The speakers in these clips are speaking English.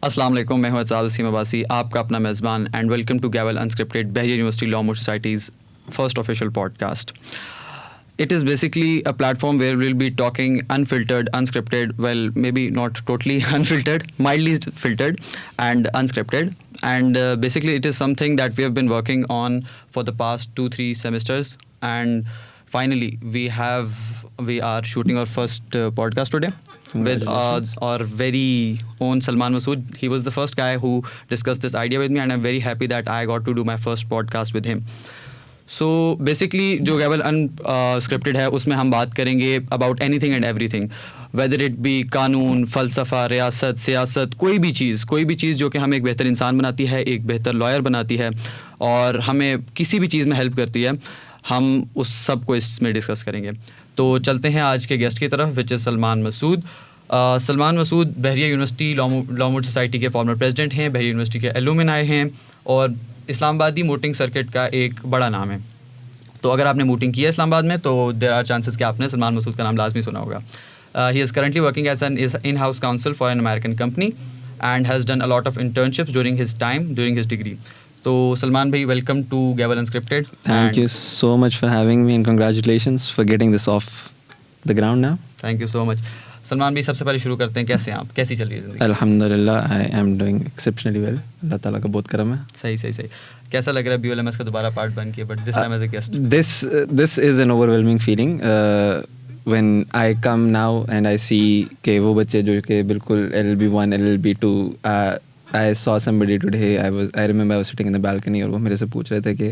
अस्सलाम वालेकुम, मैं हूं एजाज़ वसीम अब्बासी, आपका अपना मेज़बान and welcome to Gavel Unscripted, Bahria university law moot societies first official podcast. It is basically a platform where we'll be talking unfiltered, unscripted, well, maybe not totally unfiltered, mildly filtered and unscripted. And basically, it is something that we have been working on for the past 2-3 semesters. And finally, we are shooting our first podcast today with our very own Salman Masood. He was the first guy who discussed this idea with me, and I'm very happy that I got to do my first podcast with him. So basically जो गैवल unscripted है उसमें हम बात करेंगे about anything and everything, whether it be कानून, फ़लसफ़ा, रियासत, सियासत, कोई भी चीज़ जो कि हमें एक बेहतर इंसान बनाती है, एक बेहतर लॉयर बनाती है और हमें किसी भी चीज़ में हेल्प करती है, हम उस सब को इसमें डिस्कस करेंगे. तो चलते हैं आज के गेस्ट की तरफ, which is Salman Masood. Salman Masood Bahria university law moot society के फॉर्मर प्रेसिडेंट हैं, बहरिया यूनिवर्सिटी के एलुमनाई हैं और इस्लामाबादी मूटिंग सर्किट का एक बड़ा नाम है. तो अगर आपने मूटिंग की है इस्लामाबाद में तो देयर आर चांसेस कि आपने सलमान मसूद का नाम लाजमी सुना होगा. He is currently working as an in house counsel for an American company and has done a lot of internships during his degree. तो सलमान भाई, welcome to Gavel Unscripted. Thank you so much for having me and congratulations for getting this off the ground now. Thank you so much. Salman भाई, सबसे पहले शुरू करते हैं, कैसे हैं आप, कैसी चल रही है ज़िंदगी? Alhamdulillah, I am doing exceptionally well. अल्लाह ताला का बहुत करम है. सही. कैसा लग रहा है BLMS का दोबारा पार्ट बन के, but this time as a guest? This is an overwhelming feeling. When I come now and I see कि वो बच्चे जो कि बिल्कुल LLB1, LLB2, I saw somebody today. I remember I was sitting in the balcony और वो मेरे से पूछ रहे थे कि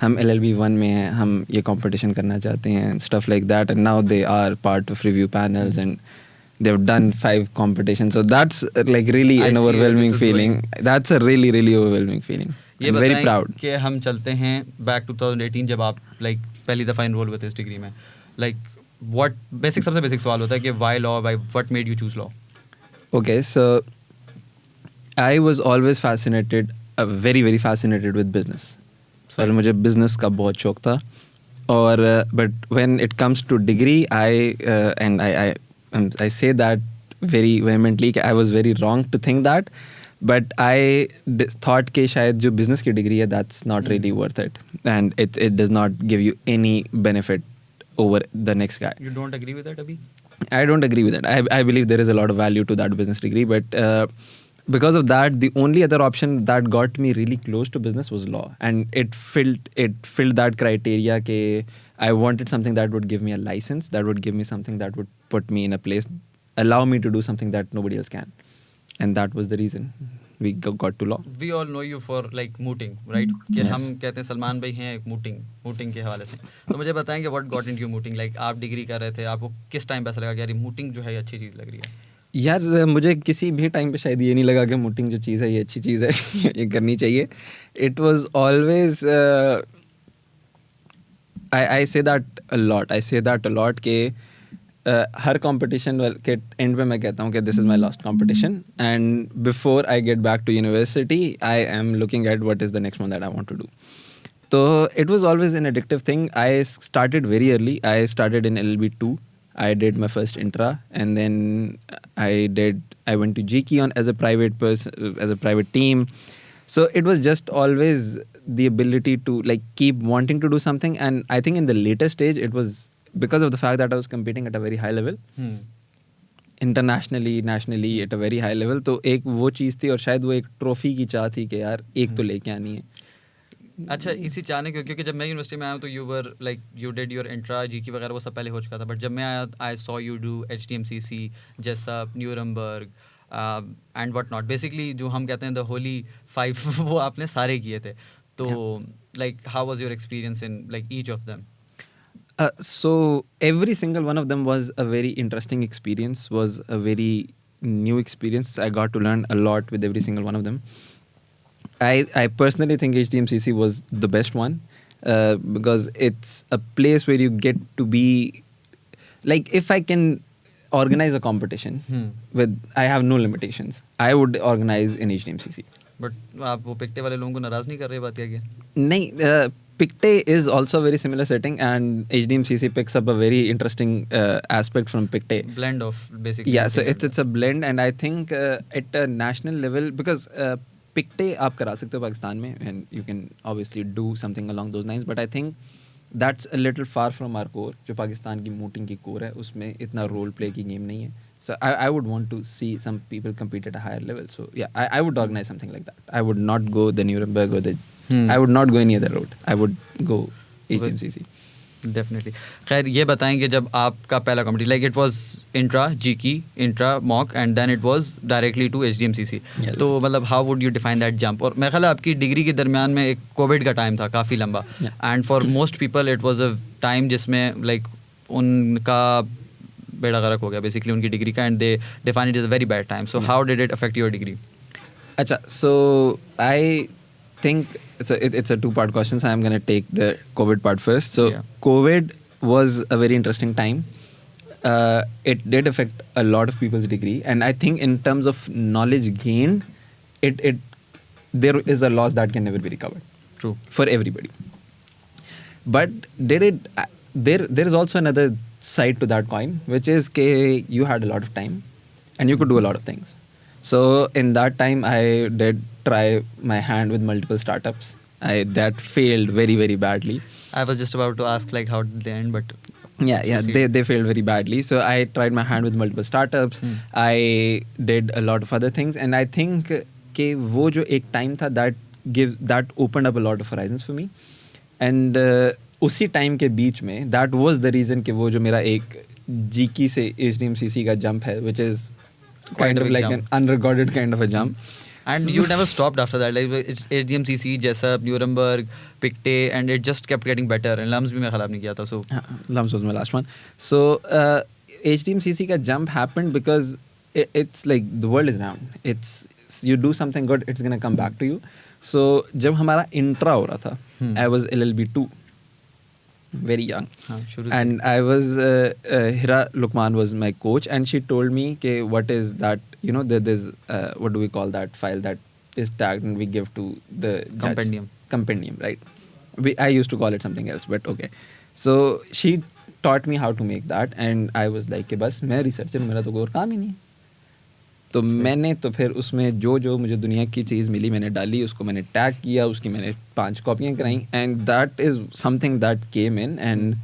हम LLB1 में हैं, हम ये competition करना चाहते हैं, stuff like that. And now they are part of review panels and they've done 5 competitions. So that's like really an overwhelming feeling. That's a really overwhelming feeling. ये I'm very proud. कि हम चलते हैं back 2018 जब आप like पहली दफ़ा enrol हुए थे इस डिग्री में. लाइक सबसे बेसिक सवाल होता है कि why law, what made you choose law? Okay, so I was always fascinated, very fascinated with business. और मुझे business का बहुत शौक था. और but when it comes to degree, I say that very vehemently कि I was very wrong to think that. But I thought कि शायद जो business की degree है, that's not really worth it. And it does not give you any benefit over the next guy. You don't agree with that अभी? I don't agree with that. I believe there is a lot of value to that business degree. But because of that, the only other option that got me really close to business was law. And it filled that criteria कि I wanted something that would give me a license, that would give me something that would put me in a place, allow me to do something that nobody else can. And that was the reason we got to law. We all know you for like mooting, right? कि Yes. हम कहते हैं सलमान भाई हैं mooting के हवाले से. तो मुझे बताएंगे what got into mooting? Like आप डिग्री कर रहे थे, आपको किस टाइम पे ऐसा लगा कि यार mooting जो है ये अच्छी चीज़ लग रही है? यार मुझे किसी भी टाइम पे शायद ये नहीं लगा कि मूटिंग जो चीज़ है ये अच्छी चीज़ है, ये करनी चाहिए. It was always I say that a lot कि हर कंपटीशन के एंड पे मैं कहता हूँ कि this is my last competition and before I get back to university I am looking at what is the next one that I want to do. तो it was always an addictive thing. I started very early. I started in LLB2. I did my first intra, and then I went to GKey as a private team. So it was just always the ability to like keep wanting to do something. And I think in the later stage, it was because of the fact that I was competing at a very high level, internationally, nationally at a very high level. तो एक वो चीज़ थी और शायद वो एक trophy की चाह थी कि यार एक तो लेके आनी है. अच्छा, इसी चाहने क्योंकि जब मैं यूनिवर्सिटी में आया हूँ तो यू डिड योर इंट्रा, जीकी वगैरह वो सब पहले हो चुका था. बट जब मैं आया, I saw you do HTMCC, Jessup, Nuremberg and what not. Basically जो हम कहते हैं द होली 5 वो आपने सारे किए थे. तो like how was your experience in like each of them? So every single one of them was a very interesting experience, was a very new experience. I got to learn a lot with every single one of them. I personally think HTMCC was the best one because it's a place where you get to be like, if I can organize a competition I have no limitations, I would organize in HTMCC. But आप वो पिकटे वाले लोगों को नाराज़ नहीं कर रहे बात क्या? नहीं, Pictet is also a very similar setting, and HDMCC picks up a very interesting aspect from Pictet. Blend of basically. Yeah, so it's a blend, and I think at a national level, because Pictet आप करा सकते हो पाकिस्तान में, and you can obviously do something along those lines, but I think that's a little far from our core. जो पाकिस्तान की mooting की core है, उसमें इतना role play की game नहीं है. So I would want to see some people compete at a higher level. So yeah, I would organize something like that. I would not go the Nuremberg or the. I would not go any other route. I would go HMCC. Definitely. खैर ये बताएं कि जब आपका पहला competition like it was intra जीकी intra mock and then it was directly to HDMCC, तो मतलब how would you define that jump? और मेरा ख्याल है आपकी डिग्री के दरमियान में एक कोविड का टाइम था काफ़ी लंबा, and for most people it was a time जिसमें लाइक उनका बेड़ा गर्क हो गया बेसिकली उनकी डिग्री का, and they define it is a very bad time. So how did it affect your degree? Acha, so I think it's a two-part question, so I'm going to take the COVID part first. So Yeah. COVID was a very interesting time. It did affect a lot of people's degree, and I think in terms of knowledge gained, it there is a loss that can never be recovered. True. For everybody. But did it? There is also another side to that coin, which is that you had a lot of time, and you could do a lot of things. So in that time, I did try my hand with multiple startups. That failed very, very badly. I was just about to ask like how did they end, but Yeah, they failed very badly. So I tried my hand with multiple startups. I did a lot of other things, and I think कि वो जो एक time था that opened up a lot of horizons for me. And उसी time के बीच में that was the reason कि वो जो मेरा एक GK से HDMCC का jump है, which is kind Quite a of big like jump. an unrecorded kind of a jump. And you never stopped after that, like it's HDMCC, Jessup, Nuremberg, Pictet, and it just kept getting better. And LUMS भी मैं खराब नहीं किया था, so Lums was my last one. So HDMCC का jump happened because it's like the world is round. You do something good, it's gonna come back to you. So जब हमारा intra हो रहा था, I was LLB 2, very young, हाँ, शुरू से. and I was Hira Lukman was my coach, and she told me कि what is that, you know, there's what do we call that file that is tagged and we give to the judge? Compendium, right? I used to call it something else, but okay. So she taught me how to make that, and I was like कि बस मैं researcher हूँ, मेरा तो कोई और काम ही नहीं. तो मैंने तो फिर उसमें जो मुझे दुनिया की चीज़ मिली मैंने डाली, उसको मैंने टैग किया, उसकी मैंने 5 कॉपियाँ कराई, and that is something that came in, and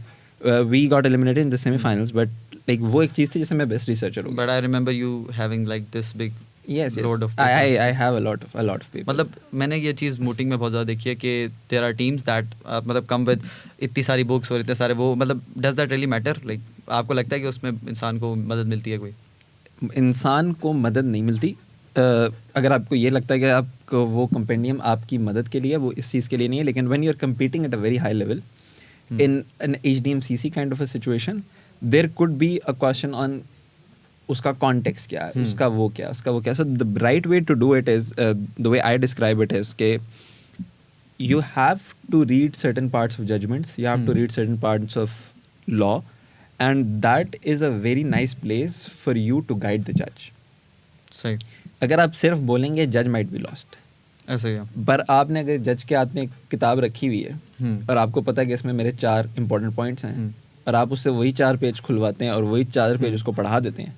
we got eliminated in the semifinals. But like वो एक चीज़ थी जिससे मैं बेस्ट रिसर्चर हूँ. But I remember you having like this big yes load of I have a lot of papers. मतलब मैंने ये चीज़ मूटिंग में बहुत ज़्यादा देखी है कि there are teams that मतलब come with इतनी सारी बुक्स और इतने सारे वो, मतलब does that really matter? Like आपको लगता है कि उसमें इंसान को मदद मिलती है कोई? इंसान को मदद नहीं मिलती. अगर आपको ये लगता है कि आपको वो कंपेंडियम आपकी मदद के लिए है, वो इस चीज़ के लिए नहीं है. लेकिन when you are competing at a very high level in an HDMCC kind of a situation, there could be a question on उसका कॉन्टेक्स्ट क्या है, उसका वो क्या. So the right way to do it is the way I describe it is के you have to read certain parts of judgments, you have to read certain parts of law, and that is a very nice place for you to guide the judge. सही. अगर आप सिर्फ बोलेंगे जज might be lost, ऐसे ही है. पर आपने अगर जज के हाथ में एक किताब रखी हुई है और आपको पता है कि इसमें मेरे 4 इंपॉर्टेंट पॉइंट्स हैं, और आप उससे वही 4 पेज खुलवाते हैं और वही 4 पेज उसको पढ़ा देते हैं,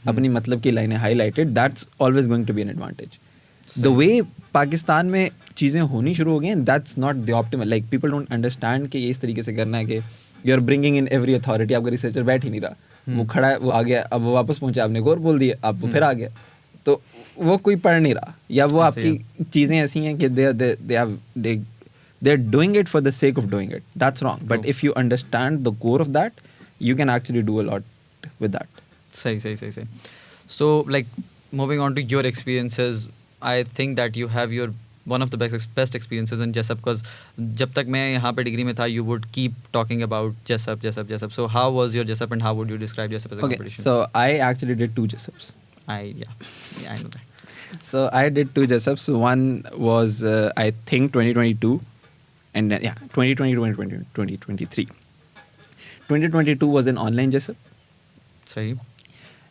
अपनी मतलब की लाइनें highlighted, that's always going to be an advantage. The way Pakistan में चीज़ें होनी शुरू हो गई हैं, that's not the optimal. Like people don't understand कि ये इस तरीके से करना है कि you are bringing in every authority. आपका रिसर्चर बैठ ही नहीं रहा, वो खड़ा है, वो आ गया, अब वो वापस पहुंचा, आपने एक और बोल दिया, अब वो फिर आ गया, तो वो कोई पढ़ नहीं रहा, या वो आपकी चीज़ें ऐसी हैं कि they are doing it for the sake of doing it. That's wrong. But if you understand the core of that, you can actually do a lot with that. सही. So like moving on to your experiences, I think that you have your one of the best experiences in Jessup, because जब तक मैं यहाँ पे degree में था, you would keep talking about Jessup. So how was your Jessup, and how would you describe Jessup as a competition? So I actually did 2 Jessups. I know that. So I did 2 Jessups. One was I think 2022, and 2023. 2022 was an online Jessup. सही.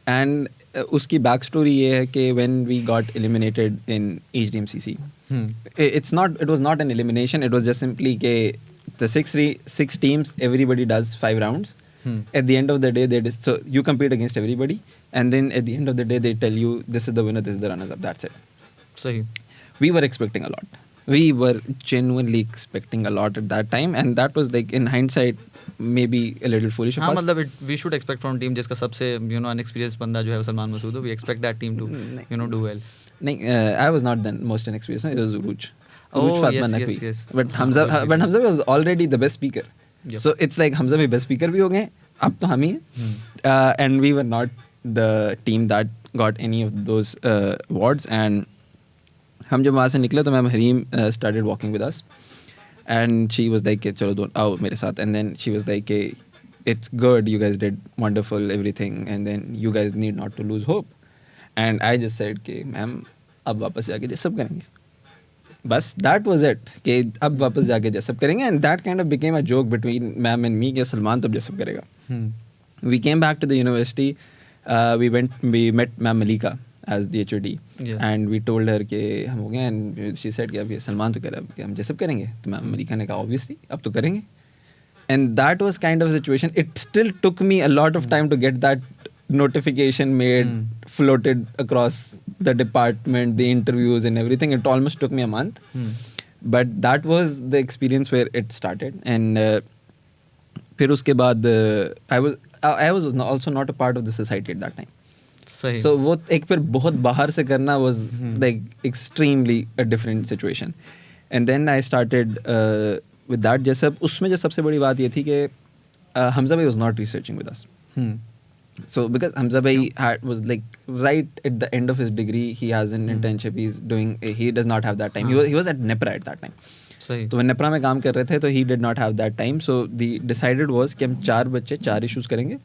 And उसकी back story ये है कि when we got eliminated in HDMCC, it was not an elimination, it was just simply कि the six teams, everybody does 5 rounds. At the end of the day, so you compete against everybody, and then at the end of the day, they tell you this is the winner, this is the runners-up. That's it. सही. We were expecting a lot. We were genuinely expecting a lot at that time, and that was like, in hindsight, maybe a little foolish of हाँ us. मतलब we should expect from team जिसका सबसे unexperienced बंदा जो है सलमान मसूद हो, we expect that team to do well. नहीं, I was not the most inexperienced. It was Uruj. Oh, Fatma yes, Naqvi. yes. But Hamza was already the best speaker. Yep. So it's like Hamza भी best speaker भी हो गए, अब तो हम ही हैं. And we were not the team that got any of those awards. And हम जब वहाँ से निकले तो ma'am Hareem started walking with us, and she was like, चलो आओ मेरे साथ. And then she was like, it's good, you guys did wonderful, everything, and then you guys need not to lose hope. And I just said कि ma'am अब वापस जाके जैसब करेंगे. बस that was it, कि अब वापस जाके जैसब करेंगे. And that kind of became a joke between ma'am and me कि सलमान तो अब जैसब करेगा. We came back to the university. We met Ma'am Malika as the HOD. Yeah. And we told her कि हम हो गए. And she said कि अब ये सलमान तो करे, अब कि हम जैसब करेंगे. तो मैम मलिका ने कहा obviously अब तो करेंगे. And that was kind of a situation. It still took me a lot of time to get that notification made, floated across the department, the interviews and everything. It almost took me a month. But that was the experience where it started. And फिर उसके बाद I was also not a part of the society at that time. सही. So वो एक फिर बहुत बाहर से करना was like extremely a different situation. And then I started with that. जैसे उसमें जो सबसे बड़ी बात ये थी कि Hamza bhai was not researching with us. So because Hamza bhai was like right at the end of his degree, he has an internship, he does not have that time. He was at NEPRA at that time. सही. तो वो नेपरा में काम कर रहे थे, तो he did not have that time. So the decided was कि हम 4 बच्चे 4 issues करेंगे.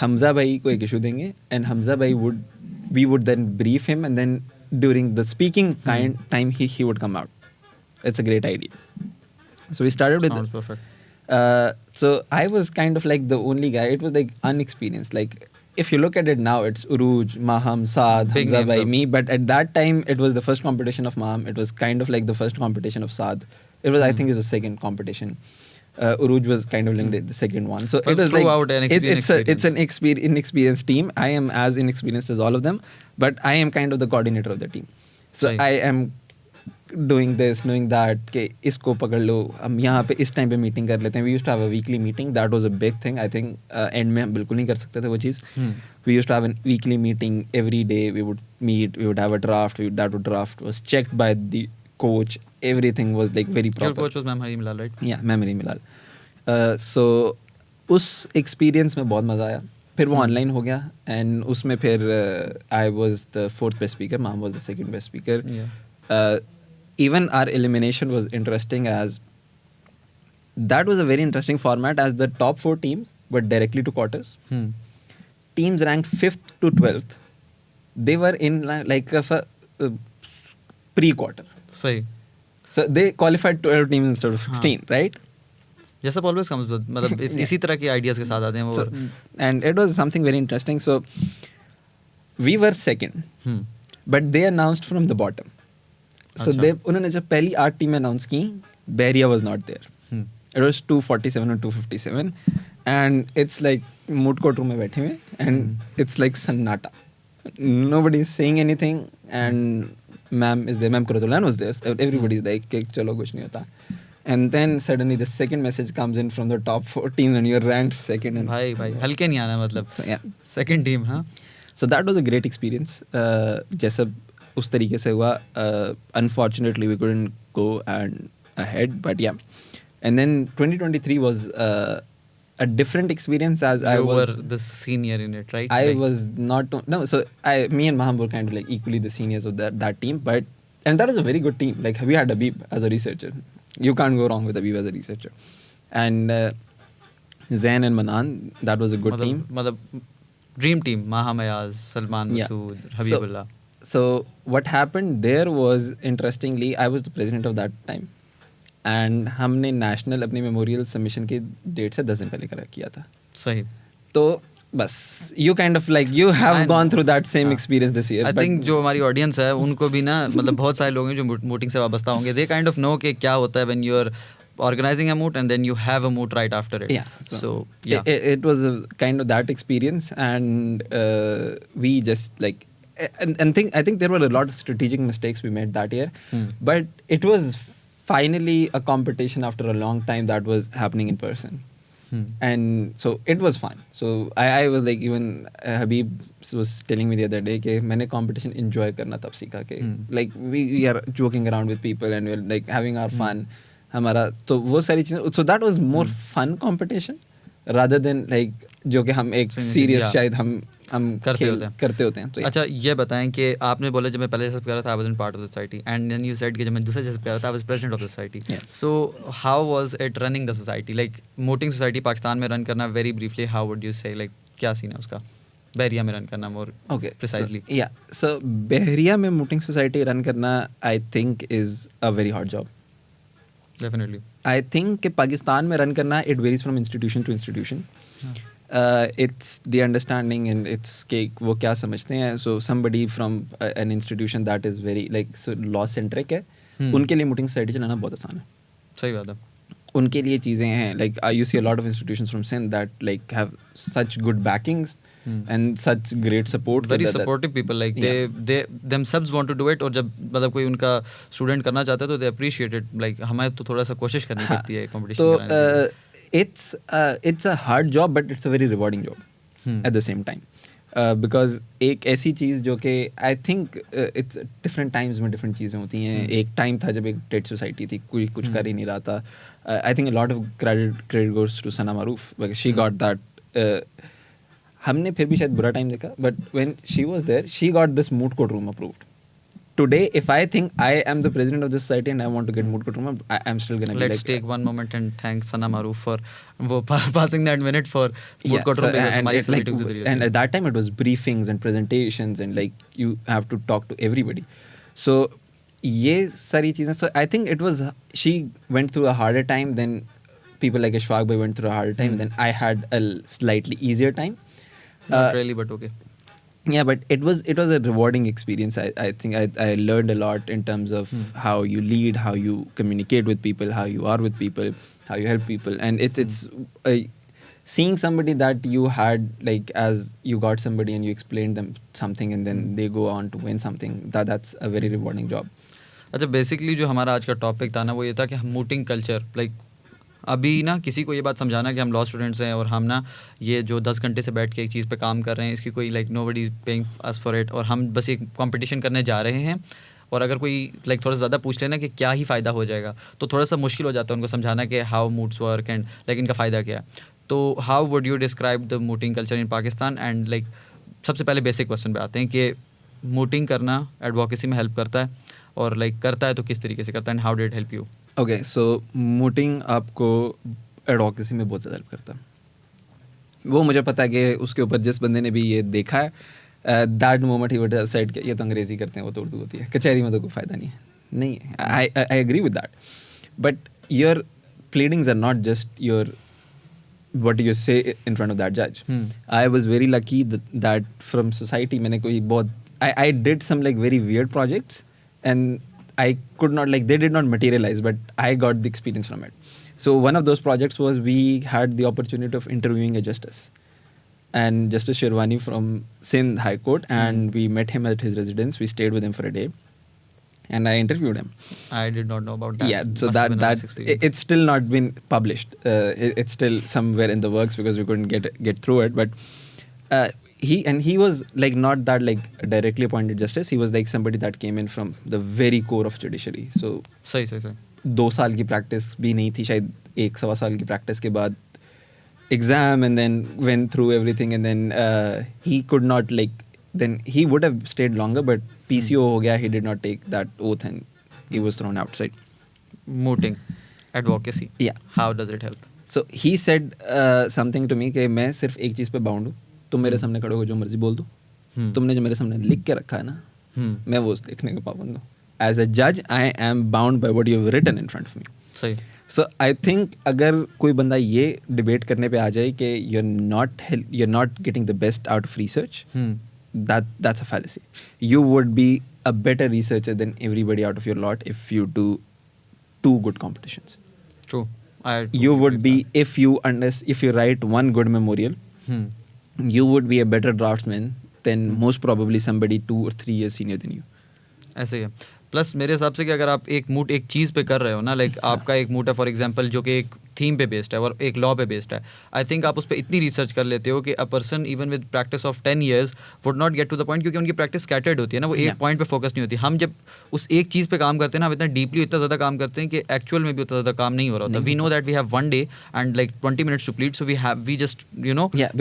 हमजा भाई को एक issue देंगे, and हमजा भाई we would then brief him, and then during the speaking time he would come out. It's a great idea. So we started with Sounds perfect. So I was kind of like the only guy. It was like unexperienced. Like if you look at it now, it's Uruj, Maham, Saad, Big Hamza names bhai, of- me. But at that time, it was the first competition of Maham. It was kind of like the first competition of Saad. It was, I think, it was the second competition. Uruj was kind of like the second one. So But it was like throughout an it's an inexperienced team. I am as inexperienced as all of them, but I am kind of the coordinator of the team. So Right. I am doing this, doing that, कि इसको पकड़ लो, हम यहाँ पे इस time पे meeting कर लेते हैं. We used to have a weekly meeting. That was a big thing. I think end में हम बिल्कुल नहीं कर सकते थे वो चीज़. We used to have a weekly meeting every day. We would meet. We would have a draft. That draft was checked by the coach. Everything was like very proper. Your coach was Ma'am Harim Lal, right? Yeah, memory मिलाल. So उस experience में बहुत मज़ा आया. फिर वो online हो गया, and उसमें फिर I was the 4th best speaker. Maham was the 2nd best speaker. Yeah. Even our elimination was interesting, as that was a very interesting format, as the top 4 teams were directly to quarters. Teams ranked 5th to 12th, they were in like a pre-quarter. सही. So they qualified 12 teams instead of 16, right? जैसा always comes with मतलब इसी तरह के ideas के साथ आते हैं वो. So, and it was something very interesting. So we were second, but they announced from the bottom. So अच्छा. उन्होंने जब पहली 8 टीमें अनाउंस की, Beria was not there. It was 247 or 257, and it's like moot court room में बैठे हुए, and it's like sannata. Nobody is saying anything, and ma'am is there, ma'am Kuratullan was there. Everybody's like, चलो कुछ नहीं होता. And then suddenly the second message comes in from the top 4 teams, and you're ranked second. And भाई हल्के नहीं आना मतलब. So, yeah. Second team, हाँ. So that was a great experience. जैसा उस तरीके से हुआ. Unfortunately, we couldn't go ahead, but yeah. And then 2023 was a different experience, as I You was. were the senior in it, right? I Like- was not. No, so me and Maham were kind of like equally the seniors of that team, and that was a very good team. Like we had Habib as a researcher. You can't go wrong with Habib as a researcher, and Zain and Manan. That was a good team. मतलब dream team. Maham Ayaz, Salman Yeah. Masood, Habibullah. So what happened there was, interestingly, I was the president of that time, and हमने national अपनी memorial submission की date से 10 दिन पहले किया था. सही. तो बस you kind of like you have I gone know. through that same हाँ. experience this year. I but think जो हमारी ऑडियंस है उनको भी ना मतलब बहुत सारे लोग हैं जो वोटिंग से वाबस्ता होंगे. They kind of know कि क्या होता है when you are organizing a moot and then you have a moot right after it. Yeah. So yeah. It was a kind of that experience, and we just like, I think there were a lot of strategic mistakes we made that year, but it was finally a competition after a long time that was happening in person. And so it was fun. So I was like, even Habib was telling me the other day कि मैंने competition enjoy करना तब सीखा कि like we are joking around with people and we're like having our fun. हमारा तो वो सारी चीजें, so that was more fun competition rather than like जो कि हम एक serious Yeah. शायद हम करते होते हैं. तो अच्छा ये बताएं कि आपने बोला जब मैं पहले सब कर रहा था I wasn't part of the society and then you said कि जब मैं दूसरे जैसे कर रहा था I was president of the society. Yes. So how was it running the society? Like mooting society Pakistan में रन करना very briefly how would you say like क्या सीन है उसका? बहरिया में रन करना more precisely. So, yeah. So बहरिया में mooting society run करना I think is a very hard job. Definitely. I think कि पाकिस्तान में रन करना it varies from institution to institution. It's the understanding and it's कि वो क्या समझते हैं. So somebody from an institution that is very like so law centric है, उनके लिए mooting society चलाना बहुत आसान है. सही बात है. उनके लिए चीज़ें हैं like you see a lot of institutions from Sindh that like have such good backings and such great support. Very supportive people like they themselves want to do it और जब मतलब कोई उनका स्टूडेंट करना चाहता है तो they appreciate it. Like हमें तो थोड़ा सा कोशिश करनी पड़ती है competition कराने के लिए. It's a hard job but it's a very rewarding job at the same time. Because एक ऐसी चीज़ जो कि I think it's different times में different चीज़ें होती हैं. एक टाइम था जब एक डेड सोसाइटी थी, कोई कुछ कर ही नहीं रहा था. I think a lot of credit goes to Sana Maroof because she got that. हमने फिर भी शायद बुरा टाइम देखा but when she was there she got this moot court room approved. Today if I think I am the president of this society and I want to get moot court room, I'm still gonna Let's take one moment and thank Sana Maroof for वो passing that minute for moot court room because हमारी सब meetings उधर ही होती and at that time it was briefings and presentations and like you have to talk to everybody. So ये सारी चीज़ें, so I think it was she went through a harder time than people like Ishfaq Bhai went through a harder time and then I had a slightly easier time. Not really, but okay. Yeah, but it was a rewarding experience. I think I learned a lot in terms of how you lead, how you communicate with people, how you are with people, how you help people, and it's seeing somebody that you had like as you got somebody and you explained them something and then they go on to win something. That's a very rewarding job. अच्छा basically जो हमारा आज का topic था ना वो ये था कि हम mooting कल्चर लाइक अभी ना किसी को ये बात समझाना कि हम लॉ स्टूडेंट्स हैं और हम ना ये जो 10 घंटे से बैठ के एक चीज़ पे काम कर रहे हैं इसकी कोई like nobody is paying us for it और हम बस एक कंपटीशन करने जा रहे हैं और अगर कोई लाइक थोड़ा सा ज़्यादा पूछ लेना कि क्या ही फ़ायदा हो जाएगा तो थोड़ा सा मुश्किल हो जाता है उनको समझाना कि how moods work and like इनका फ़ायदा क्या है. तो how would you describe the mooting culture in Pakistan and like सबसे पहले बेसिक क्वेश्चन पे आते हैं कि mooting करना एडवोकेसी में हेल्प करता है और लाइक करता है तो किस तरीके से करता है and how did it help you. Okay so mooting आपको एडवोकेसी में बहुत ज़्यादा हेल्प करता है. वो मुझे पता है कि उसके ऊपर जिस बंदे ने भी ये देखा है that moment he would have said कि ये तो अंग्रेज़ी करते हैं वो तो उर्दू होती है, कचहरी में तो कोई फ़ायदा नहीं है. नहीं, I agree with that but your pleadings are not just your what you say in front of that judge. I was very lucky that from society मैंने कोई बहुत I did some like very weird projects and I could not like they did not materialize but I got the experience from it. So one of those projects was we had the opportunity of interviewing a justice and Justice Sherwani from Sindh High Court and we met him at his residence. We stayed with him for a day and I interviewed him. I did not know about that. Yeah, so Must have been a nice that experience. it's still not been published. It's still somewhere in the works because we couldn't get through it. But he was like not that like directly appointed justice. He was like somebody that came in from the very core of judiciary. So सही 2 साल की practice भी नहीं थी, शायद 1-1.25 साल की practice के बाद exam and then went through everything and then he could not like then he would have stayed longer but PCO हो गया, he did not take that oath and he was thrown outside. mooting advocacy. Yeah. How does it help? So he said something to me कि मैं सिर्फ एक चीज़ पे bound हूँ, तुम मेरे सामने खड़े हो जो मर्जी बोल दो, तुमने जो मेरे सामने लिख के रखा है ना मैं वो लिखने का पाबंद हूँ. As a judge I am bound by what you have written in front of me. सही. So I think अगर कोई बंदा ये डिबेट करने पे आ जाए कि you're not getting the best out of research, that's a fallacy. You would be a better researcher than everybody out of your lot if you do 2 good competitions. True. I You totally would agree be, with if you write one good memorial, that. you would be a better draftsman than most probably somebody 2 or 3 years senior than you. ऐसे ही है. Plus मेरे हिसाब से कि अगर आप एक चीज़ पे कर रहे हो ना, लाइक आपका एक मूड है फॉर एग्जांपल जो कि एक थीम पे बेस्ड है और एक लॉ पे बेस्ड है, आई थिंक आप उस पर इतनी रिसर्च कर लेते हो कि a person even with practice of 10 years would not get to the point, क्योंकि उनकी प्रैक्टिस स्कैटर्ड होती है ना, वो एक Yeah. पॉइंट पे फोकस नहीं होती. हम जब उस एक चीज़ पे काम करते हैं ना, हम इतना डीपली इतना ज़्यादा काम करते हैं कि एक्चुअल में भी उतना ज़्यादा काम नहीं हो रहा होता. We know that we have one day and like 20 minutes to plead, so we just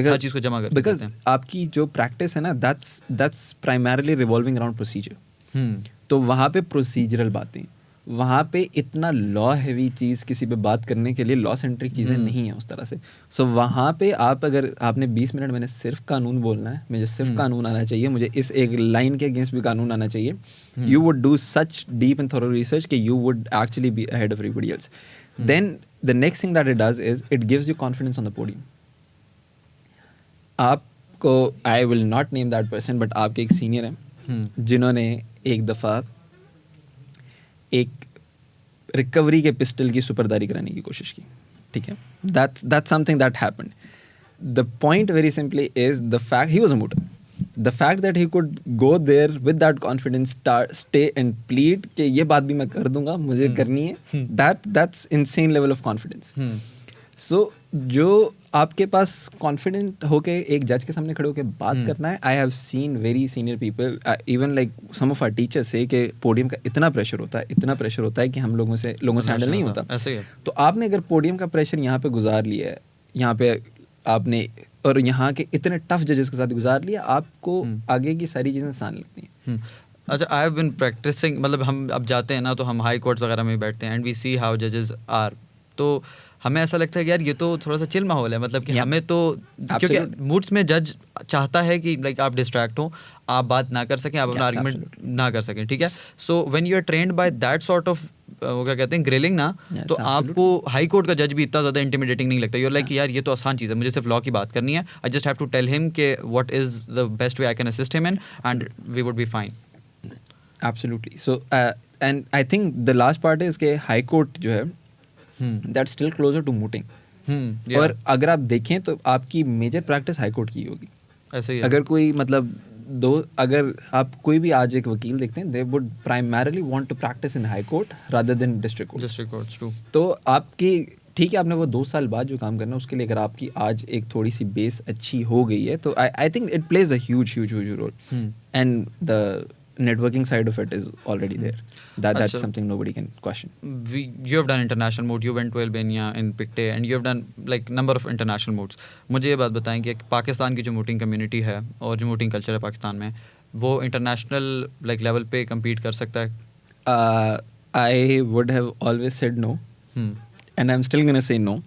हर चीज़ को जमा करते because हैं. आपकी जो प्रैक्टिस है ना, that's primarily revolving around procedure. हम्म. तो वहाँ पे प्रोसीजरल बातें, वहाँ पे इतना लॉ हैवी चीज़ किसी पे बात करने के लिए लॉ सेंट्रिक चीज़ें नहीं है उस तरह से. सो वहाँ पे आप अगर आपने 20 मिनट मैंने सिर्फ कानून बोलना है, मुझे सिर्फ कानून आना चाहिए, मुझे इस एक लाइन के अगेंस्ट भी कानून आना चाहिए, you would do such deep and thorough research कि you would actually be ahead of everybody else. Then the next thing that it does is it gives you confidence on the podium. आपको, I will not name that person, but आपके एक senior हैं जिन्होंने एक दफ़ा एक recovery के pistol की सुपरदारी कराने की कोशिश की. ठीक है, that's something that happened. The point very simply is the fact he was a mooter. The fact that he could go there with that confidence, stay and plead कि ये बात भी मैं कर दूंगा, मुझे करनी है, that's insane level of confidence. सो जो आपके पास कॉन्फिडेंट होके एक जज के सामने खड़े होके बात करना है, I have seen very senior people, even like some of our teachers से कि पोडियम का इतना प्रेशर होता है कि हम लोगों से हैंडल नहीं होता. ऐसे ही है. तो आपने अगर पोडियम का प्रेशर यहाँ पे गुजार लिया है, यहाँ पे आपने और यहाँ के इतने टफ जजेस के साथ गुजार लिया, आपको आगे की सारी चीज़ें आसान लगती हैं. अच्छा, आई हैव बीन प्रैक्टिसिंग, मतलब हम अब जाते हैं ना तो हम हाई कोर्ट्स वगैरह में बैठते हैं एंड वी सी हाउ जजेस आर, तो हमें ऐसा लगता है कि यार ये तो थोड़ा सा चिल माहौल है, मतलब कि हमें तो क्योंकि मूड्स में जज चाहता है कि लाइक आप डिस्ट्रैक्ट हो, आप बात ना कर सकें, आप अपना आर्गुमेंट ना कर सकें. ठीक है, so when you are trained by that sort of वो क्या कहते हैं ग्रिलिंग ना, तो आपको हाई कोर्ट का जज भी इतना ज़्यादा इंटिमिडेटिंग नहीं लगता. यूर लाइक यार ये तो आसान चीज़ है, मुझे सिर्फ लॉ की बात करनी है, I just have to tell him के what is the best way I can assist him in and we would be fine. Absolutely. So and I think the last part is के high court जो है that still closer to mooting. और अगर आप देखें तो आपकी major practice high court की होगी. ऐसे ही अगर कोई मतलब अगर आप कोई भी आज एक वकील देखते हैं, they would primarily want to practice in high court rather than district court. True. तो आपकी ठीक है, आपने वो 2 साल बाद जो काम करना है उसके लिए अगर आपकी आज एक थोड़ी सी बेस अच्छी हो गई है, तो I think it plays a huge role. And द networking side of it is already there. That's something nobody can question. You have done international moot, you went to Albania in Pictet and you have done like number of international moots. मुझे ये बात बताएं कि पाकिस्तान की जो mooting community है और जो mooting culture है पाकिस्तान में, वो international like level पे compete कर सकता है? I would have always said no, and I'm still gonna say no.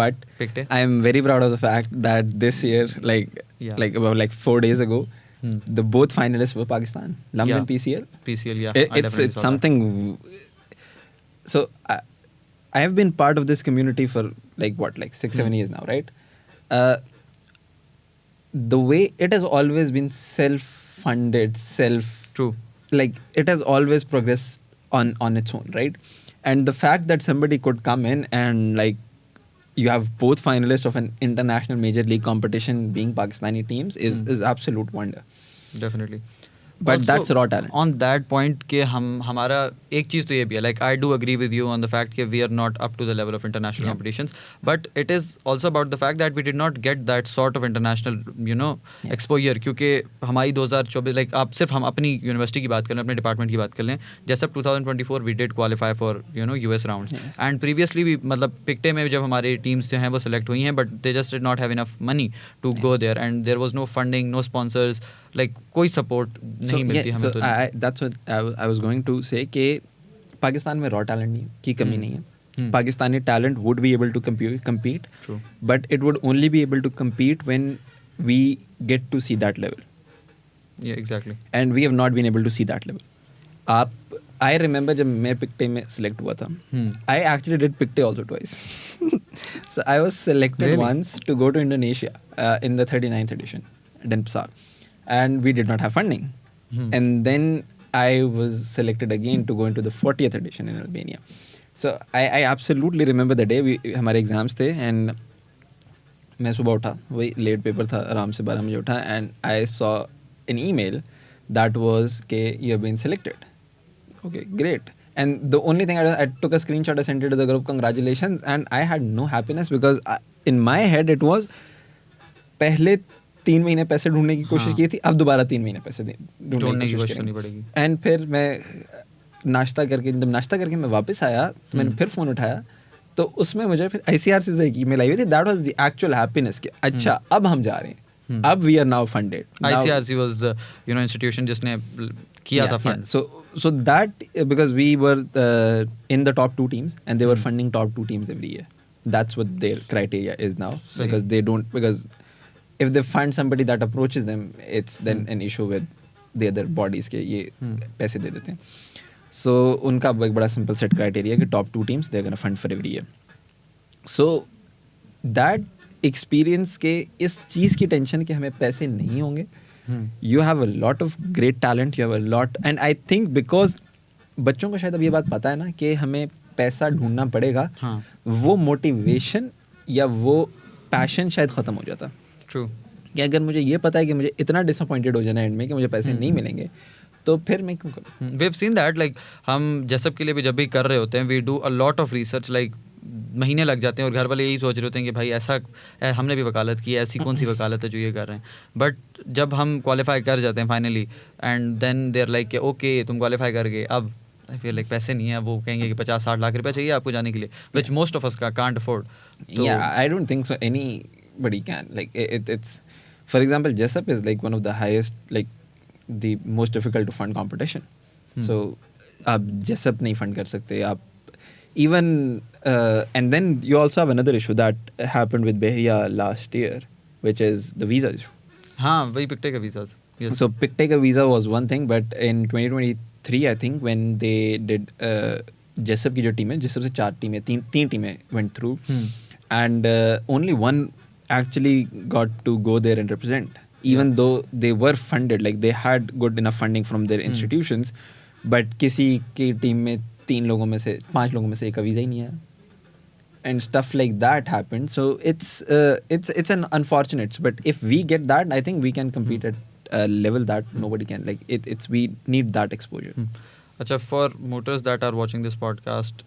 But Pictet? I am very proud of the fact that this year, like about 4 days ago, the both finalists were Pakistan, LUMS and PCL. Yeah. It's something. So I have been part of this community for like 6-7 years now, right? The way it has always been self-funded, True. like it has always progressed on its own, right? And the fact that somebody could come in and like you have both finalists of an international major league competition being Pakistani teams is absolute wonder. Definitely. But Also, that's raw talent. On that point कि हमारा एक चीज़ तो ये भी है, like I do agree with you on the fact कि we are not up to the level of international competitions, but it is also about the fact that we did not get that sort of international exposure, क्योंकि हमारी 2024 like आप सिर्फ हम अपनी university की बात कर लें, अपने डिपार्टमेंट की बात कर लें, जैसे 2024 we did qualify for US rounds, and previously भी मतलब पिक्टे में जब हमारी टीम्स जो हैं वो सेलेक्ट हुई हैं, but they just did not have enough money to go there and there was no funding, no sponsors, like कोई सपोर्ट नहीं मिलती हमें. तो that's what I was going to say कि पाकिस्तान में रॉ टैलेंट की कमी नहीं है. Pakistani talent would be able to compete. True. But it would only be able to compete when we get to see that level. Yeah, exactly. And we have not been able to see that level. I remember जब मैं पिक्टे में select हुआ था, I actually did पिक्टे also twice. So I was selected once to go to Indonesia in the 39th edition, Denpasar. And we did not have funding. And then I was selected again to go into the 40th edition in Albania. So I absolutely remember the day हमारे exams थे and मैं सुबह उठा, वही late paper था, आराम से 12 बजे उठा and I saw an email that was के you have been selected. Okay, great. And the only thing I took a screenshot, I sent it to the group, congratulations, and I had no happiness because in my head it was पहले 3 महीने पैसे ढूंढने की कोशिश की थी, अब दोबारा 3 महीने पैसे ढूंढने की कोशिश करनी पड़ेगी. एंड फिर मैं जब नाश्ता करके मैं वापस आया तो मैंने फिर फ़ोन उठाया तो उसमें मुझे फिर ICRC से एक ईमेल आई हुई थी. That was the actual happiness कि अच्छा अब हम जा रहे हैं, अब we are now funded. ICRC was the institution जिसने किया था fund. So that because we were in the top 2 teams and they were funding top 2 teams every year. That's what their criteria is now. Because if they find somebody that approaches them, it's then an issue with the other bodies के ये पैसे दे देते हैं. So उनका एक बड़ा simple set criteria कि top 2 teams they're gonna fund for every year. So that experience के इस चीज़ की टेंशन कि हमें पैसे नहीं होंगे. You have a lot of great talent, you have a lot, and I think because बच्चों को शायद अब ये बात पता है ना कि हमें पैसा ढूंढना पड़ेगा, वो मोटिवेशन या वो पैशन शायद ख़त्म हो जाता. True. कि अगर मुझे ये पता है कि मुझे इतना डिसअपॉइंटेड हो जाना एंड में कि मुझे पैसे नहीं मिलेंगे तो फिर मैं क्यों करूँ. We have seen that, like हम जैसब के लिए भी जब भी कर रहे होते हैं, we do a lot of research, like महीने लग जाते हैं और घर वाले यही सोच रहे होते हैं कि भाई ऐसा हमने भी वकालत की है, ऐसी कौन सी वकालत है जो ये कर रहे हैं. बट जब हम क्वालिफाई कर जाते हैं finally and then they are like okay तुम क्वालिफाई कर गए, अब आई फील लाइक पैसे नहीं है, वो कहेंगे कि 50-60 लाख रुपए चाहिए आपको जाने के लिए, which most of us can't afford. I don't think so anybody can, like it's for example Jessup is like one of the highest, like the most difficult to fund competition. So आप Jessup नहीं fund कर सकते आप even and then you also have another issue that happened with Behia last year, which is the visa issue. हाँ वही पिकटे का visas. Yes. So Pictega visa was one thing, but in 2023 I think when they did Jessup की जो team है, Jessup से 4 टीमें, 3 टीमें went through and only one actually got to go there and represent, even though they were funded, like they had good enough funding from their institutions, but किसी की team में 5 लोगों में से एक का वीज़ा ही नहीं आया. And stuff like that happened. So it's an unfortunate, but if we get that, I think we can compete at a level that nobody can. Like it's we need that exposure. अच्छा, for motors that are watching this podcast,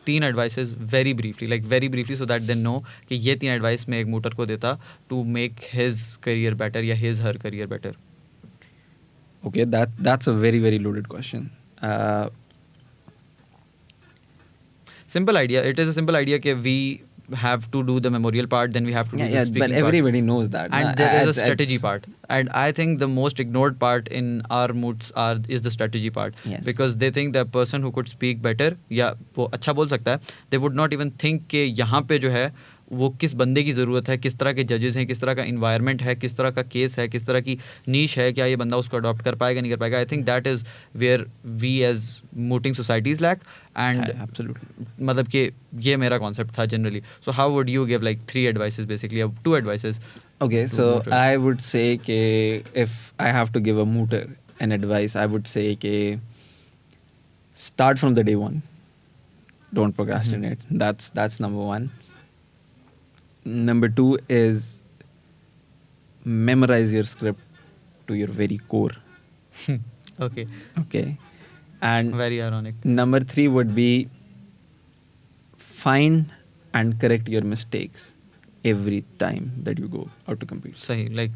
3 advices very briefly so that they know कि ये 3 advice मैं एक motor को देता to make his career better या his her career better. Okay, that's a very very loaded question. Simple idea. It is a simple idea that we have to do the memorial part, then we have to do the speaking but part. everybody knows that. And there is a strategy part. And I think the most ignored part in our moods is the strategy part. Yes. Because they think the person who could speak better या वो अच्छा बोल सकता है, they would not even think कि यहाँ पे जो है वो किस बंदे की ज़रूरत है, किस तरह के जजेस हैं, किस तरह का इन्वायरमेंट है, किस तरह का केस है, किस तरह की नीश है, क्या ये बंदा उसको अडॉप्ट कर पाएगा नहीं कर पाएगा. I think that is where we as mooting societies lack. And absolutely, मतलब कि ये मेरा कॉन्सेप्ट था generally. So how would you give like 3 advices basically, 2 advices? Okay, so I would say कि if I have to give a mooter an advice, I would say कि start from the day one. Don't procrastinate. That's number 1. Number 2 is memorize your script to your very core. Okay. And very ironic. Number 3 would be find and correct your mistakes every time that you go out to compete. Sahi, like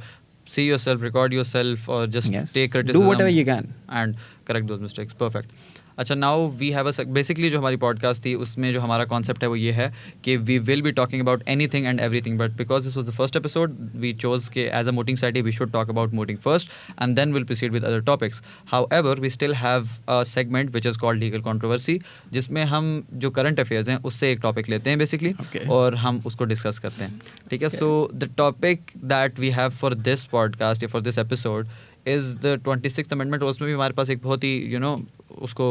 see yourself, record yourself, or just take criticism. Do whatever you can and correct those mistakes. Perfect. अच्छा, now we have basically जो हमारी podcast थी उसमें जो हमारा concept है वो ये है कि we will be talking about anything and everything, but because this was the first episode we chose के as a mooting society we should talk about mooting first and then will proceed with other topics. However we still have a segment which is called legal controversy, जिसमें हम जो current affairs हैं उससे एक topic लेते हैं basically, और हम उसको डिस्कस करते हैं. ठीक है, so the topic that we have for this podcast या for this episode is the 26th amendment. और उसमें भी हमारे पास एक बहुत ही उसको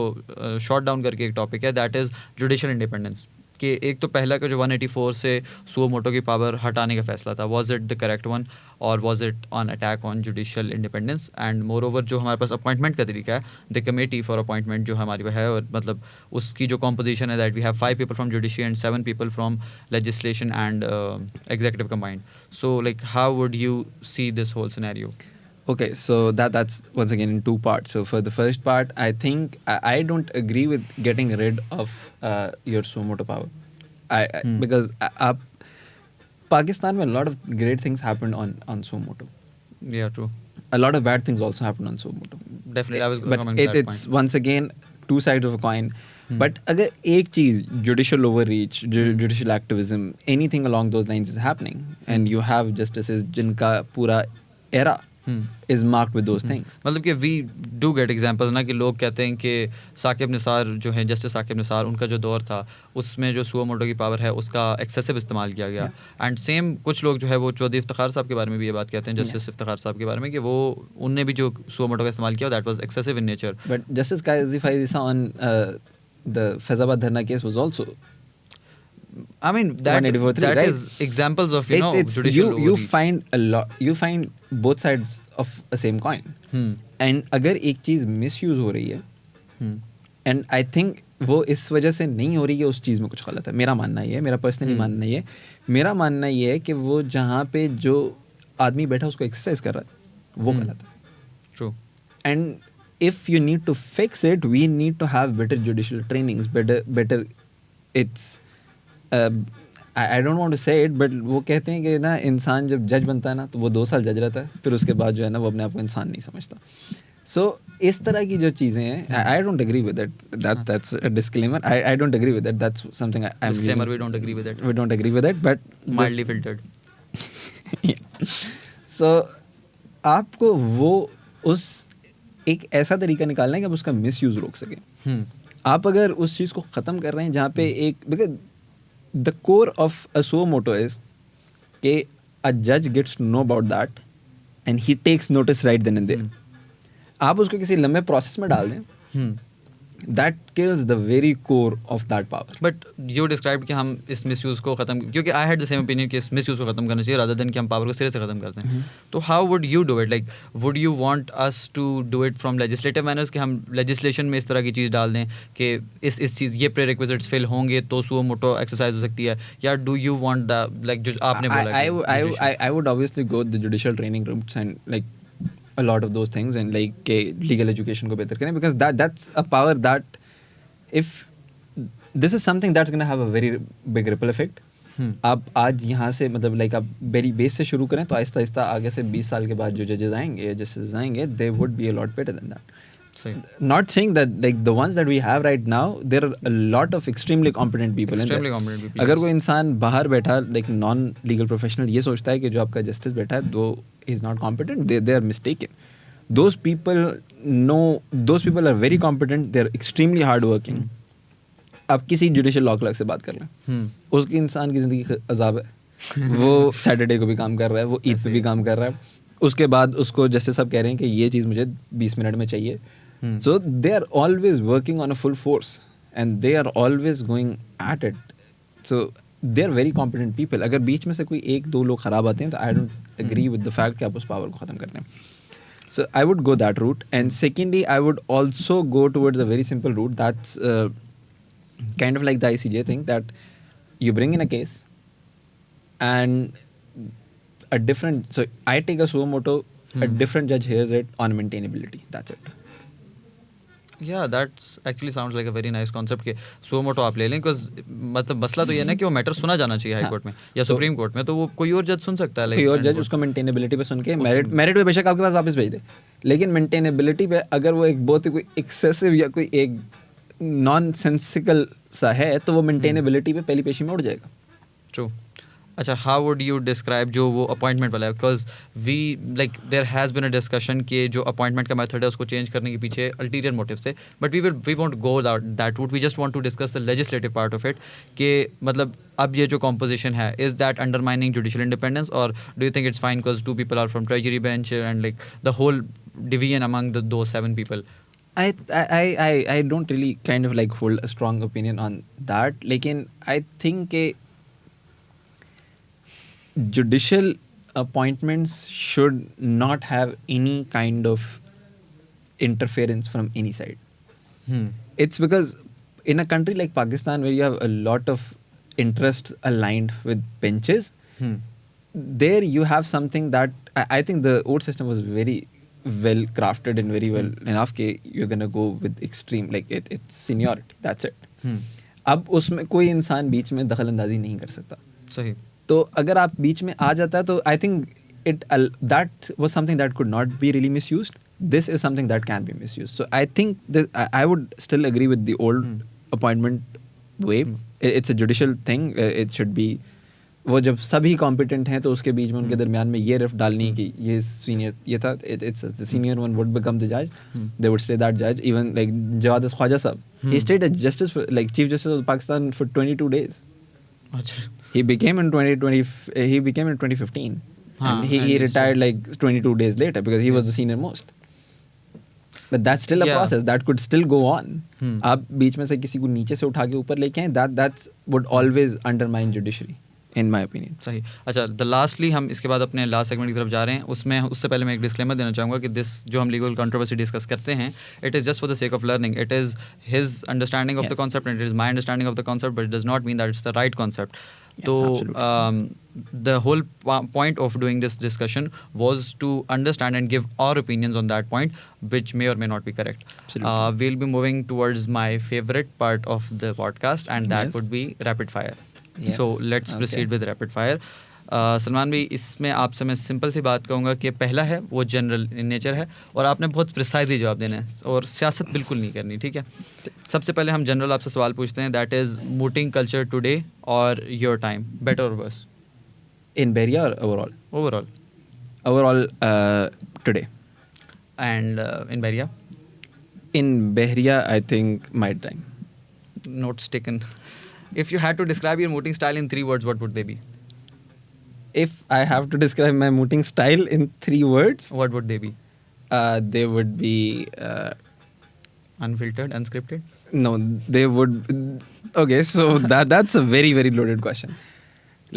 शॉर्ट डाउन करके एक टॉपिक है, दैट इज़ जुडिशियल इंडिपेंडेंस. कि एक तो पहला का जो 184 से सुओ मोटो की पावर हटाने का फैसला था, was it the correct one और was it on attack on judicial independence? And moreover जो हमारे पास अपॉइंटमेंट का तरीका है, द कमेटी फॉर अपॉइंटमेंट जो हमारी है, और मतलब उसकी जो कॉम्पोजिशन है that we have 5 people from judiciary and 7 people from legislation and executive combined. So like how would you see this whole scenario? Okay, so that's once again in two parts. So for the first part, I think I don't agree with getting rid of your suo moto power. Because Pakistan, में a lot of great things happened on suo moto. Yeah, true. A lot of bad things also happened on suo moto. Definitely, I was But coming to that it's point. once again two sides of a coin. But अगर एक चीज judicial overreach, judicial activism, anything along those lines is happening, and you have justices जिनका पूरा era is marked with those things. मतलब कि we do get examples ना, कि लोग कहते हैं कि साकिब निसार जो है, जस्टिस साकिब निसार, उनका जो दौर था उसमें जो सुओ मोटो की पावर है उसका एक्सेसिव इस्तेमाल किया गया. एंड सेम कुछ लोग जो है वो चौधरी इफ्तिखार साहब के बारे में भी ये बात कहते हैं, जस्टिस इफ्तिखार साहब के बारे में, कि वो उनने भी जो सुओ मोटो का इस्तेमाल किया that was excessive in nature. But Justice Qazi Faiza on the Faizabad Dharna case was also. I mean that 184(3), right? is examples of It's judicial you overreach. find a lot. You find both sides of a same coin. And अगर एक चीज misuse हो रही है, and I think वो इस वजह से नहीं हो रही है, उस चीज़ में कुछ गलत है. मेरा मानना ये है, मेरा पर्सनली मानना ये है. मेरा मानना ये है कि वो जहाँ पे जो आदमी बैठा उसको एक्सरसाइज कर रहा है वो गलत है. True. And if you need to fix it, we need to have better judicial trainings, better. It's I don't want to say it, but वो कहते हैं कि ना इंसान जब जज बनता है ना तो वो 2 साल जज रहता है, फिर उसके बाद जो है ना वो अपने आप को इंसान नहीं समझता. So इस तरह की जो चीज़ें हैं, I don't agree with it. That's a disclaimer. I don't agree with it. That's something I'm Disclaimer, using. we don't agree with it. We don't agree with it, but Mildly filtered. Yeah. So आपको वो उस एक ऐसा तरीका निकालना है कि आप उसका मिसयूज रोक सकें. आप अगर उस चीज़ को ख़त्म कर रहे हैं जहाँ पे एक, because the core of a suo moto is कि अ जज gets to know about that and he takes notice right then and there. आप उसको किसी लंबे प्रोसेस में डाल दें, that kills the very core of that power. But you describe कि हम इस मिसयूज़ को ख़त्म, क्योंकि I had the same opinion कि इस मिसयूज़ को ख़त्म करना चाहिए रादर देन कि हम पावर को सिरे से ख़त्म करते हैं. तो how would you do it? Like would you want us to do it from legislative manners, कि हम लेजिस्लेशन में इस तरह की चीज़ डाल दें कि इस चीज़ ये प्रीरिक्विजिट्स फिल होंगे तो सुओ मोटो एक्सरसाइज हो सकती है, या do you want the like जो आपने बोला? I would obviously go the judicial training routes and like a lot of those things and like के legal education को बेहतर करें, because that's a power that if this is something that's going to have a very big ripple effect. आप आज यहाँ से मतलब like आप वेरी बेस से शुरू करें तो आहिस्ता आहिस्ता आगे से 20 साल के बाद जो जजेस आएंगे, जजेस आएंगे, they would be a lot better than that. Not saying that like the ones that we have right now, there are a lot of extremely competent people. Extremely competent people. अगर कोई इंसान बाहर बैठा like non legal professional ये सोचता है कि जो आपका जस्टिस बैठा है वो is not competent, they are mistaken. Those people are very competent, they are extremely hard working. आप किसी जुडिशियल लॉ क्लर्क से बात कर लें, उसकी इंसान की ज़िंदगी अजाब है. वो सैटरडे को भी काम कर रहा है, वो ईद पे भी काम कर रहा है, उसके बाद उसको जस्टिस साहब कह रहे हैं कि ये चीज़ मुझे 20 मिनट में चाहिए. So they are always working on a full force and they are always going at it. So they are very competent people. अगर बीच में से कोई 1-2 लोग ख़राब आते हैं तो I don't agree with the fact कि आप उस पावर को ख़त्म करते हैं. So I would go that route. And secondly, I would also go towards a very simple route. That's kind of like the ICJ thing, that you bring in a case and so I take a suo moto, a different judge hears it on maintainability. That's it. Yeah, that's actually sounds like a very nice concept कि suo moto आप ले लें, because मतलब मसला तो ये ना कि वो मैटर सुना जाना चाहिए हाई कोर्ट में या सुप्रीम कोर्ट में, तो वो कोई और जज सुन सकता है. कोई और जज उसको मेंटेनेबिलिटी पे सुन के मेरिट पे बेशक आपके पास वापस भेज दे, लेकिन मेंटेनेबिलिटी पे अगर वो एक बहुत ही कोई एक्सेसिव या कोई एक नॉन सेंसिकल सा है तो वो मेंटेनेबिलिटी पे पहली पेशी में उड़ जाएगा. ट्रू. अच्छा, हाउ वुड यू डिस्क्राइब जो वो अपॉइंटमेंट वाला है? Because we like there has been a discussion कि जो अपॉइंटमेंट का मेथड है उसको चेंज करने के पीछे अल्टीरियर मोटिव से, but we won't go that route. We just want to discuss the legislative part of it, कि मतलब अब ये जो कॉम्पोजिशन है, is that undermining judicial independence, और do you think it's fine because 2 people are from treasury bench and like the whole division among दो 7 people? I don't really kind of like hold a strong opinion on that. Lekin I think judicial appointments should not have any kind of interference from any side. It's because in a country like Pakistan, where you have a lot of interests aligned with benches, there you have something that I think the old system was very well crafted and very well enough कि you're gonna go with extreme, like it's seniority, that's it. अब उसमें कोई इंसान बीच में दखल अंदाजी नहीं कर सकता. सही. तो अगर आप बीच में आ जाता है तो I think that was something that could not be really misused. This is something that can be misused. So I think I would still agree with the old appointment way. It's a judicial thing. It should be वो जब सभी competent हैं तो उसके बीच में उनके दरमियान में ये रफ डालनी कि ये सीनियर ये था, it's the senior one would become the जज, दे वुड स्टे दैट जज. Even like Jawad Khwaja Sahab, he stayed as justice like chief justice of Pakistan for 22 days. अच्छा. He became in 2020. He became in 2015, and he retired like 22 days later because he was the senior most. But that's still a process that could still go on. आप बीच में से किसी को नीचे से उठा के ऊपर लेके आए, that's would always undermine judiciary, in my opinion. सही. अच्छा, द लास्टली हम इसके बाद अपने लास्ट सेगमेंट की तरफ जा रहे हैं. उसमें उससे पहले मैं एक डिस्क्लेमर देना चाहूँगा कि दिस जो हम लीगल कंट्रोवर्सी डिस्कस करते हैं, it is just for the sake of learning. It is his understanding of the concept and it is my understanding of the concept, but it does not mean that it's the right concept. So the whole point of doing this discussion was to understand and give our opinions on that point, which may or may not be correct. Absolutely. We'll be moving towards my favorite part of the podcast, and that would be rapid fire. Yes. So let's proceed with rapid fire. Salman भाई, इसमें आपसे मैं simple सी बात कहूँगा कि पहला है वो जनरल इन नेचर है और आपने बहुत प्रिसाइजली जवाब देना है और सियासत बिल्कुल नहीं करनी, ठीक है. सबसे पहले हम जनरल आपसे सवाल पूछते हैं, that is voting culture today और योर टाइम, बेटर और verse? In Beria or overall? Overall. Overall, today. And in Beria? In Behria, I think my time. Notes taken. If you had to describe your voting style in 3 words, what would they be? If I have to describe my mooting style in 3 words, What would they be? they would be Unfiltered, unscripted? no, they would. Okay, so that's a very very loaded question.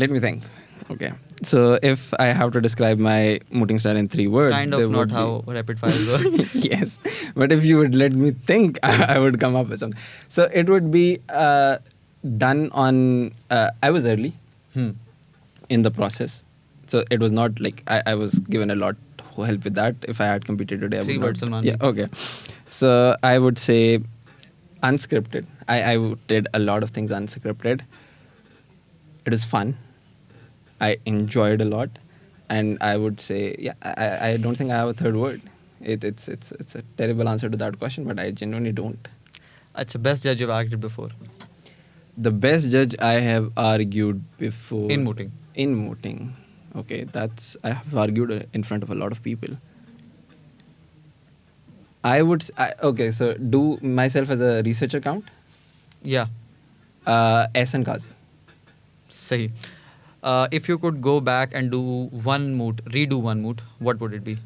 Let me think. Okay, so if I have to describe my mooting style in 3 words, Kind of not how rapid fire works. yes, but if you would let me think, I would come up with something. So it would be done on. I was early in the process, so it was not like I was given a lot of help with that. If I had competed today, I 3 would words, not. Salman. Yeah, okay. So I would say unscripted. I did a lot of things unscripted. It was fun. I enjoyed a lot, and I would say, yeah, I don't think I have a third word. It's a terrible answer to that question, but I genuinely don't. अच्छा, best judge you've argued before? The best judge I have argued before In mooting? In mooting. Okay, I have argued in front of a lot of people. I would okay, so do myself as a researcher count? Yeah. Ehsan Qazi. सही. If you could go back and redo one moot, what would it be?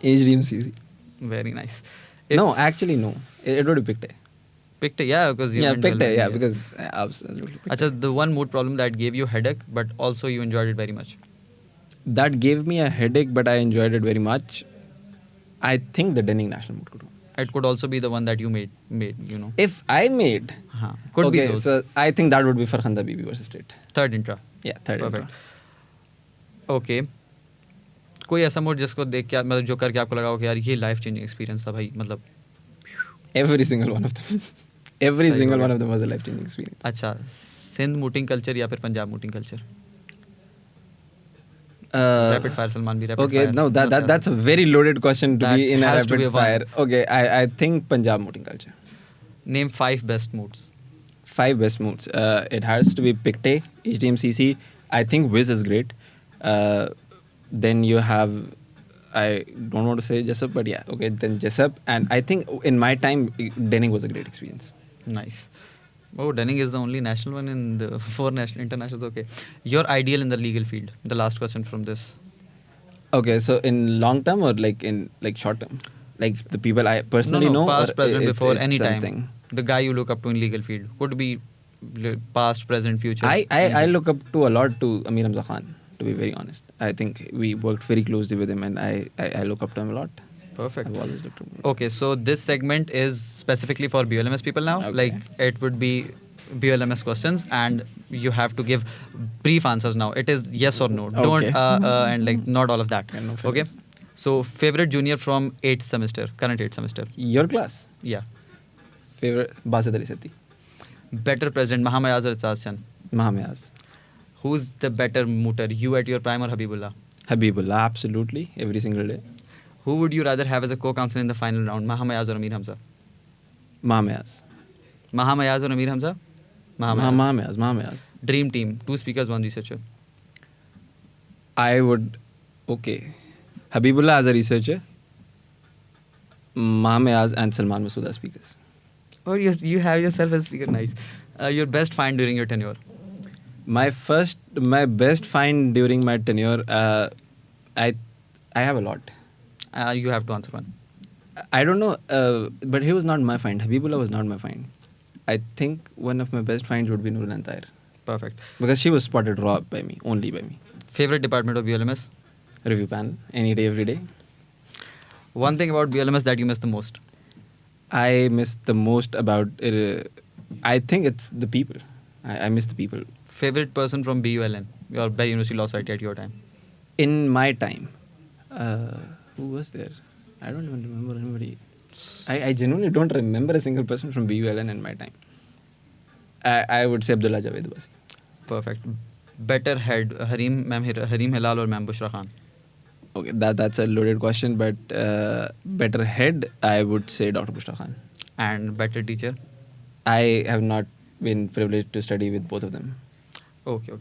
HDMCC. Very nice. No, actually no. It would be Pictet. Pictet, yeah, because you went well Pictet, yeah, yes. because absolutely Pictet. Achha, the one mood problem that gave you headache, but also you enjoyed it very much. That gave me a headache, but I enjoyed it very much. I think the Denning National Moot could. It could also be the one that you made, you know. If I made, Could be okay, those. so I think that would be Farkhanda Bibi versus State. Third intra. Yeah, third. Perfect. Okay. कोई ऐसा mode जिसको देख के मतलब जो करके आपको लगा हो कि यार ये लाइफ चेंजिंग एक्सपीरियंस था भाई, मतलब? Every single one of them. Every single one of them was a life changing experience. अच्छा, सिंध मूटिंग कल्चर या फिर Punjab mooting culture? Rapid fire, Salman bhi, rapid Okay, fire. no, that's a very loaded question to That be in a has to be rapid a one. fire. Okay, I think Punjab mooting culture. Name 5 best moods. 5 best moods. It has to be Pictet, HDMCC. I think Wiz is great. Then you have, I don't want to say Jessup, but yeah, okay, then Jessup. And I think in my time, Denning was a great experience. Nice. Oh, Denning is the only national one in the 4 national internationals. Okay. Your ideal in the legal field. The last question from this. Okay, so in long term or like in like short term? like the people I personally know, past, or present, before, it's any time. something. The guy you look up to in legal field could be past, present, future. I anything. look up to a lot to Amir Hamza Khan, to be very honest. I think we worked very closely with him, and I look up to him a lot. Perfect. I've always looked up to him. Okay, so this segment is specifically for BLMS people now. Okay. Like, it would be BLMS questions, and you have to give brief answers now. It is yes or no. Don't Okay. and like not all of that. Yeah, no Okay. fillers. So favorite junior from 8th semester, current 8th semester. Your class Yeah. favorite Basit Ali Sethi, Better president, Mahamayaz or Itzaz Chan? Mahamayaz, Who's the better mooter, you at your prime or Habibullah? Habibullah, absolutely every single day. Who would you rather have as a co-counsel in the final round, Mahamayaz or Amir Hamza? Mahamayaz. Mahamayaz or Amir Hamza? Mahamayaz. Dream team, 2 speakers, 1 researcher. I would, okay, Habibullah as a researcher, Mahamayaz and Salman Masood as speakers. Oh, yes, you have yourself as speaker. Nice. Your best find during your tenure. My best find during my tenure, I have a lot. You have to answer one. I don't know, but he was not my find. Habibullah was not my find. I think one of my best finds would be Nurul Antair, Perfect. because she was spotted raw by me, only by me. Favorite department of BLMS? Review panel, any day, every day. One thing about BLMS that you miss the most. I miss the most about I think it's the people. I miss the people. Favorite person from BULN, your Bahia University Law Society at your time. In my time, who was there? I don't even remember anybody. I genuinely don't remember a single person from BULN in my time. I would say Abdullah Javed Basi. Perfect. Better head, Harim Hilal or Ma'am Bushra Khan? Okay, that's a loaded question, but better head, I would say Dr. Bushra Khan. And better teacher? I have not been privileged to study with both of them. Okay.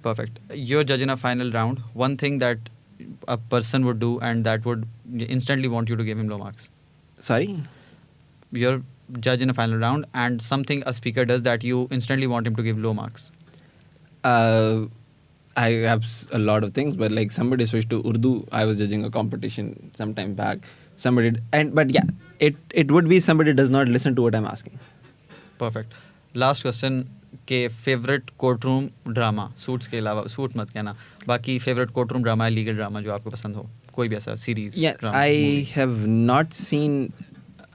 Perfect. You're judge in a final round. One thing that a person would do and that would instantly want you to give him low marks. Sorry? You're judge in a final round and something a speaker does that you instantly want him to give low marks. I have a lot of things, but like somebody switched to Urdu. I was judging a competition some time back. But yeah, it would be somebody does not listen to what I'm asking. Perfect. Last question के favourite court room drama, suits के अलावा, suit मत कहना, बाकी favourite court room drama, legal drama जो आपको पसंद हो, कोई भी ऐसा series? Yeah, I have not seen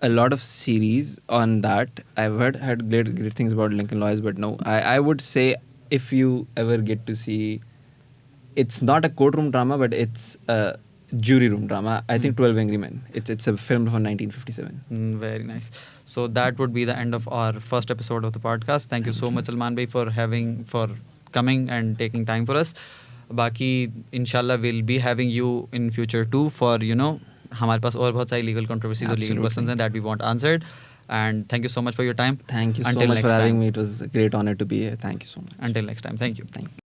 a lot of series on that. I've had great things about Lincoln Lawyers, but no, I would say if you ever get to see, it's not a courtroom drama, but it's a jury room drama. I think 12 Angry Men. It's a film from 1957. Very nice. So that would be the end of our first episode of the podcast. Thank you so much, Salman bhai, for coming and taking time for us. Baki, inshallah, we'll be having you in future too for, हमारे पास और बहुत सारी legal controversies और legal questions हैं that we want answered. And thank you so much for your time. Thank you so Until much next for having time. me. It was a great honor to be here. Thank you so much. Until next time. Thank you. Thank you.